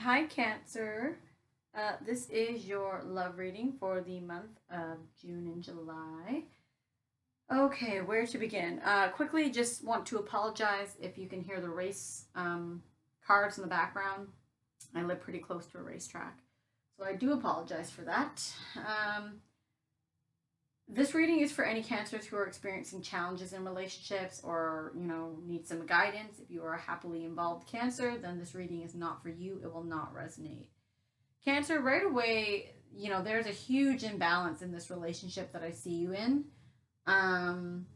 Hi, Cancer. This is your love reading for the month of June and July. Okay, where to begin? Quickly, just want to apologize if you can hear the race cars in the background. I live pretty close to a racetrack, so I do apologize for that. This reading is for any cancers who are experiencing challenges in relationships or, need some guidance. If you are a happily involved cancer, then this reading is not for you. It will not resonate. Cancer, right away, there's a huge imbalance in this relationship that I see you in. Um,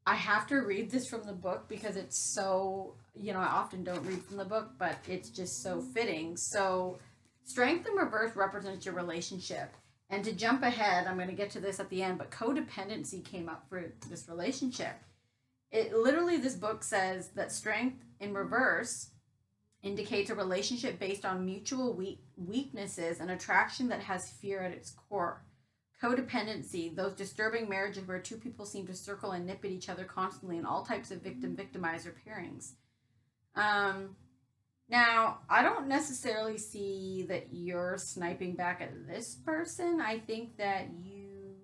I have to read this from the book because it's so, I often don't read from the book, but it's just so fitting. So, strength in reverse represents your relationship. And to jump ahead, I'm going to get to this at the end, but codependency came up for this relationship. It literally, this book says that strength in reverse indicates a relationship based on mutual weaknesses and attraction that has fear at its core. Codependency, those disturbing marriages where two people seem to circle and nip at each other constantly in all types of victim victimizer pairings. Um, Now, I don't necessarily see that you're sniping back at this person. I think that you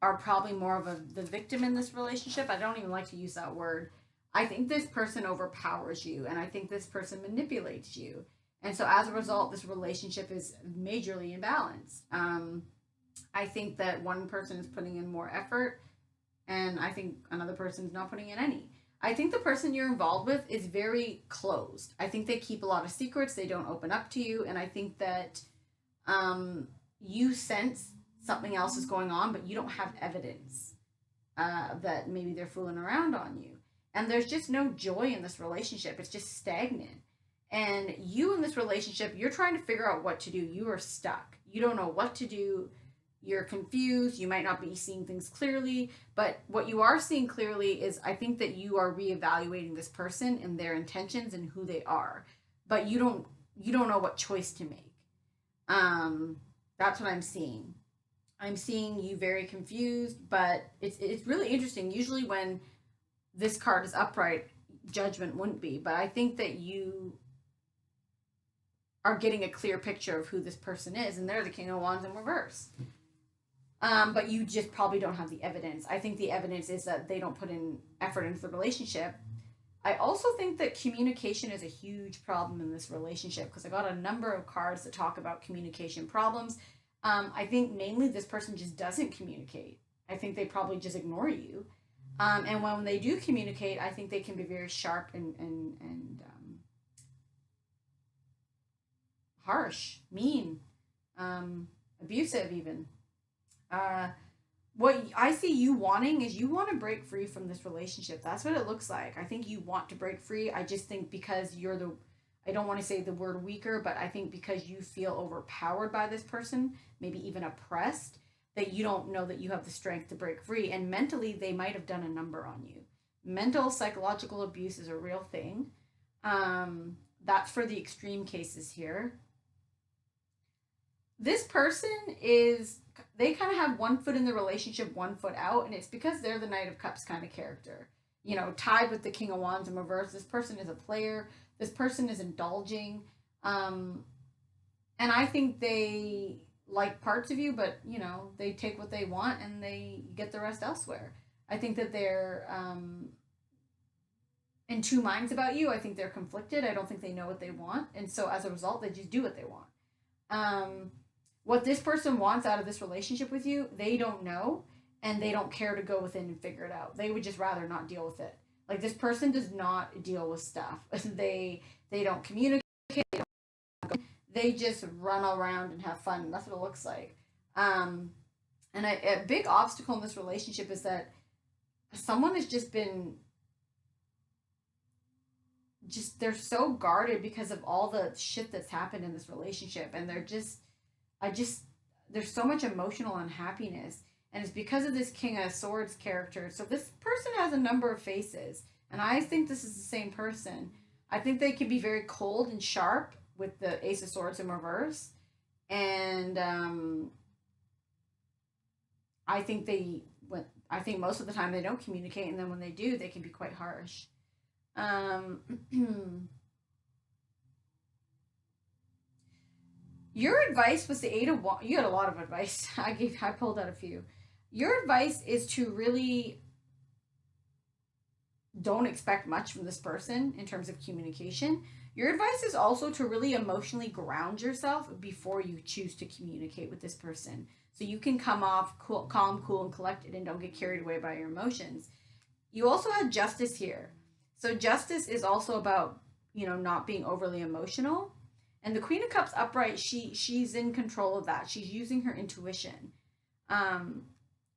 are probably more of the victim in this relationship. I don't even like to use that word. I think this person overpowers you, and I think this person manipulates you. And so as a result, this relationship is majorly imbalanced. I think that one person is putting in more effort, and I think another person is not putting in any. I think the person you're involved with is very closed. I think they keep a lot of secrets. They don't open up to you, and I think that you sense something else is going on, but you don't have evidence that maybe they're fooling around on you. And there's just no joy in this relationship. It's just stagnant. And you in this relationship, you're trying to figure out what to do. You are stuck. You don't know what to do. You're confused. You might not be seeing things clearly. But what you are seeing clearly is I think that you are reevaluating this person and their intentions and who they are. But you don't know what choice to make. Um, that's what I'm seeing. I'm seeing you very confused, but it's really interesting. Usually when this card is upright, judgment wouldn't be, but I think that you are getting a clear picture of who this person is, and they're the King of Wands in reverse. But you just probably don't have the evidence. I think the evidence is that they don't put in effort into the relationship. I also think that communication is a huge problem in this relationship because I got a number of cards that talk about communication problems. I think mainly this person just doesn't communicate. I think they probably just ignore you. And when they do communicate, I think they can be very sharp and harsh, mean, abusive, even. Uh, what I see you wanting is you want to break free from this relationship. That's what it looks like. I think you want to break free. I just think because you're I don't want to say the word weaker, but I think because you feel overpowered by this person, maybe even oppressed, that you don't know that you have the strength to break free. And mentally, they might have done a number on you. Mental, psychological abuse is a real thing. That's for the extreme cases here. This person is, they kind of have one foot in the relationship, one foot out, and it's because they're the Knight of Cups kind of character. Tied with the King of Wands in reverse. This person is a player. This person is indulging. Um, and I think they like parts of you, but they take what they want and they get the rest elsewhere. I think that they're in two minds about you. I think they're conflicted. I don't think they know what they want, and so as a result, they just do what they want. Um, what this person wants out of this relationship with you, they don't know, and they don't care to go within and figure it out. They would just rather not deal with it. Like this person does not deal with stuff. They don't communicate. They just run around and have fun. That's what it looks like. Um, and a big obstacle in this relationship is that someone has just been just they're so guarded because of all the shit that's happened in this relationship, and I just there's so much emotional unhappiness, and it's because of this King of Swords character. So this person has a number of faces, and I think this is the same person. I think they can be very cold and sharp with the Ace of Swords in reverse, and I think I think most of the time they don't communicate, and then when they do, they can be quite harsh. Um, Your advice was the 8 of Wands. You had a lot of advice. I pulled out a few. Your advice is to really don't expect much from this person in terms of communication. Your advice is also to really emotionally ground yourself before you choose to communicate with this person. So you can come off cool, calm, cool, and collected and don't get carried away by your emotions. You also had justice here. So justice is also about, not being overly emotional. And the Queen of Cups upright, she's in control of that. She's using her intuition. Um,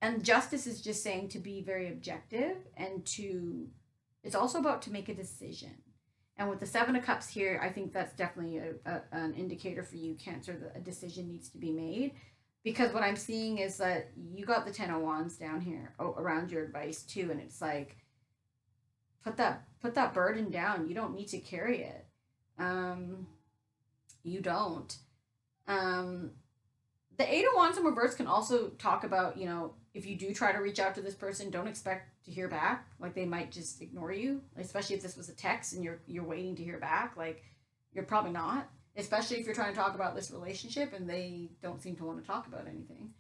and justice is just saying to be very objective and to it's also about to make a decision. And with the Seven of Cups here, I think that's definitely an indicator for you, Cancer, that a decision needs to be made. Because what I'm seeing is that you got the Ten of Wands down here around your advice too, and it's like put that burden down. You don't need to carry it. You don't. Um, the Eight of Wands in reverse can also talk about, if you do try to reach out to this person, don't expect to hear back. Like they might just ignore you, especially if this was a text and you're waiting to hear back. Like you're probably not, especially if you're trying to talk about this relationship and they don't seem to want to talk about anything.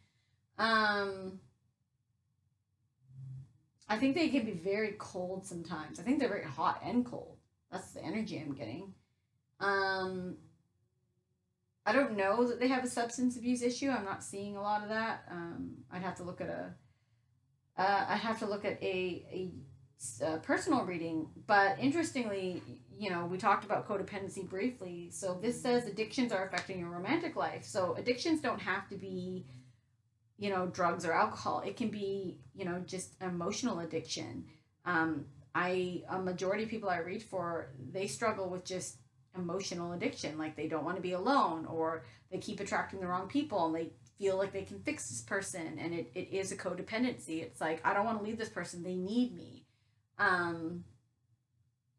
I think they can be very cold sometimes. I think they're very hot and cold. That's the energy I'm getting. Um, I don't know that they have a substance abuse issue. I'm not seeing a lot of that. I'd have to look at a personal reading. But interestingly, we talked about codependency briefly. So this says addictions are affecting your romantic life. So addictions don't have to be, drugs or alcohol. It can be, just emotional addiction. A majority of people I read for, they struggle with just emotional addiction. Like they don't want to be alone, or they keep attracting the wrong people and they feel like they can fix this person, and it is a codependency. It's like, I don't want to leave this person, they need me.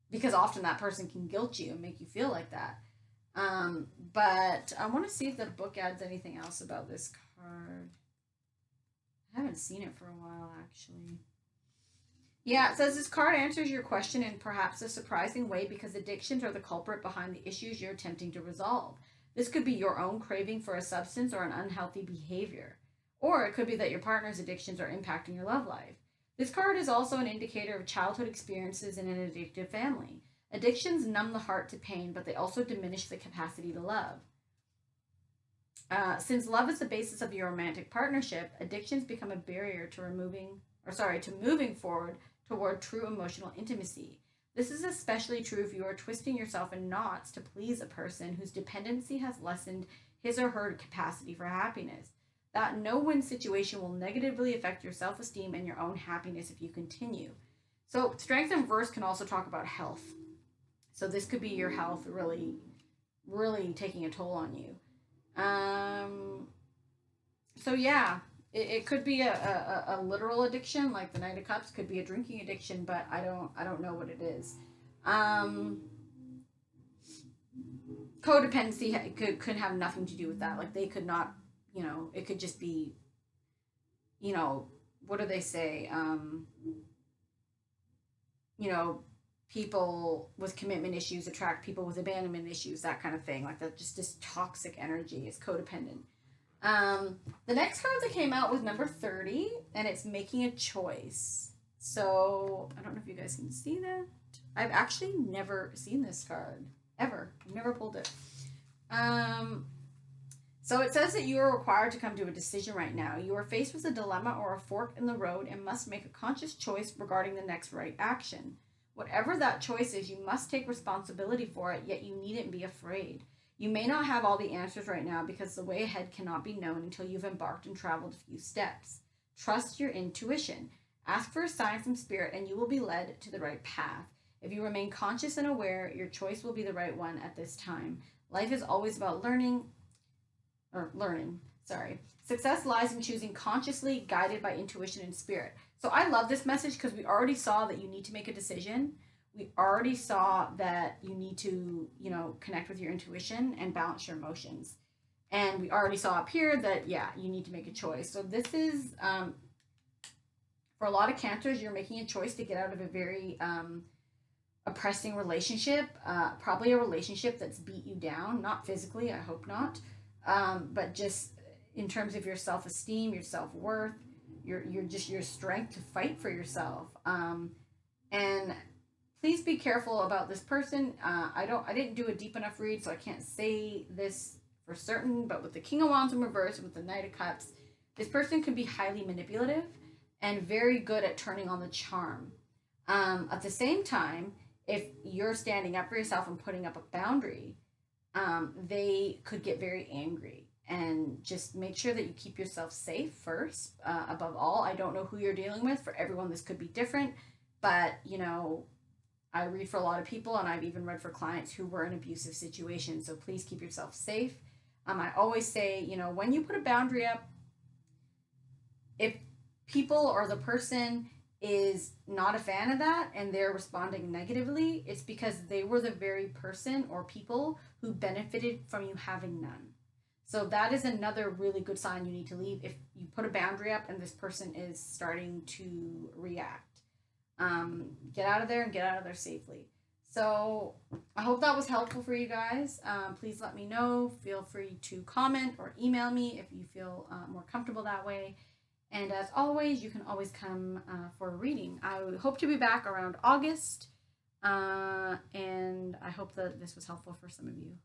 Because often that person can guilt you and make you feel like that. But I want to see if the book adds anything else about this card. I haven't seen it for a while, actually. Yeah, it says this card answers your question in perhaps a surprising way because addictions are the culprit behind the issues you're attempting to resolve. This could be your own craving for a substance or an unhealthy behavior. Or it could be that your partner's addictions are impacting your love life. This card is also an indicator of childhood experiences in an addictive family. Addictions numb the heart to pain, but they also diminish the capacity to love. Since love is the basis of your romantic partnership, addictions become a barrier to moving forward toward true emotional intimacy. This is especially true if you are twisting yourself in knots to please a person whose dependency has lessened his or her capacity for happiness. That no-win situation will negatively affect your self-esteem and your own happiness if you continue. So strength in reverse can also talk about health. So this could be your health really, really taking a toll on you. So yeah, it could be a literal addiction, like the Knight of Cups. Could be a drinking addiction, but I don't know what it is. Codependency could have nothing to do with that. Like they could not, it could just be, what do they say? People with commitment issues attract people with abandonment issues, that kind of thing. Like that, just this toxic energy is codependent. The next card that came out was number 30, and it's making a choice. So I don't know if you guys can see that. I've actually never seen this card ever. I've never pulled it. So it says that you are required to come to a decision right now. You are faced with a dilemma or a fork in the road and must make a conscious choice regarding the next right action. Whatever that choice is, you must take responsibility for it, yet you needn't be afraid. You may not have all the answers right now because the way ahead cannot be known until you've embarked and traveled a few steps. Trust your intuition. Ask for a sign from spirit and you will be led to the right path. If you remain conscious and aware, your choice will be the right one at this time. Life is always about learning. Success lies in choosing consciously, guided by intuition and spirit. So I love this message because we already saw that you need to make a decision. We already saw that you need to, connect with your intuition and balance your emotions. And we already saw up here that, you need to make a choice. So this is, for a lot of Cancers, you're making a choice to get out of a very oppressing relationship, probably a relationship that's beat you down, not physically, I hope not. but just in terms of your self-esteem, your self-worth, your strength to fight for yourself. And please be careful about this person. I didn't do a deep enough read, so I can't say this for certain. But with the King of Wands in reverse, with the Knight of Cups, this person can be highly manipulative and very good at turning on the charm. At the same time, if you're standing up for yourself and putting up a boundary, they could get very angry. And just make sure that you keep yourself safe first, above all. I don't know who you're dealing with. For everyone, this could be different. But, I read for a lot of people, and I've even read for clients who were in abusive situations. So please keep yourself safe. I always say, when you put a boundary up, if people or the person is not a fan of that and they're responding negatively, it's because they were the very person or people who benefited from you having none. So that is another really good sign you need to leave if you put a boundary up and this person is starting to react. Get out of there and get out of there safely. So I hope that was helpful for you guys. Please let me know. Feel free to comment or email me if you feel more comfortable that way. And as always, you can always come for a reading. I hope to be back around August. And I hope that this was helpful for some of you.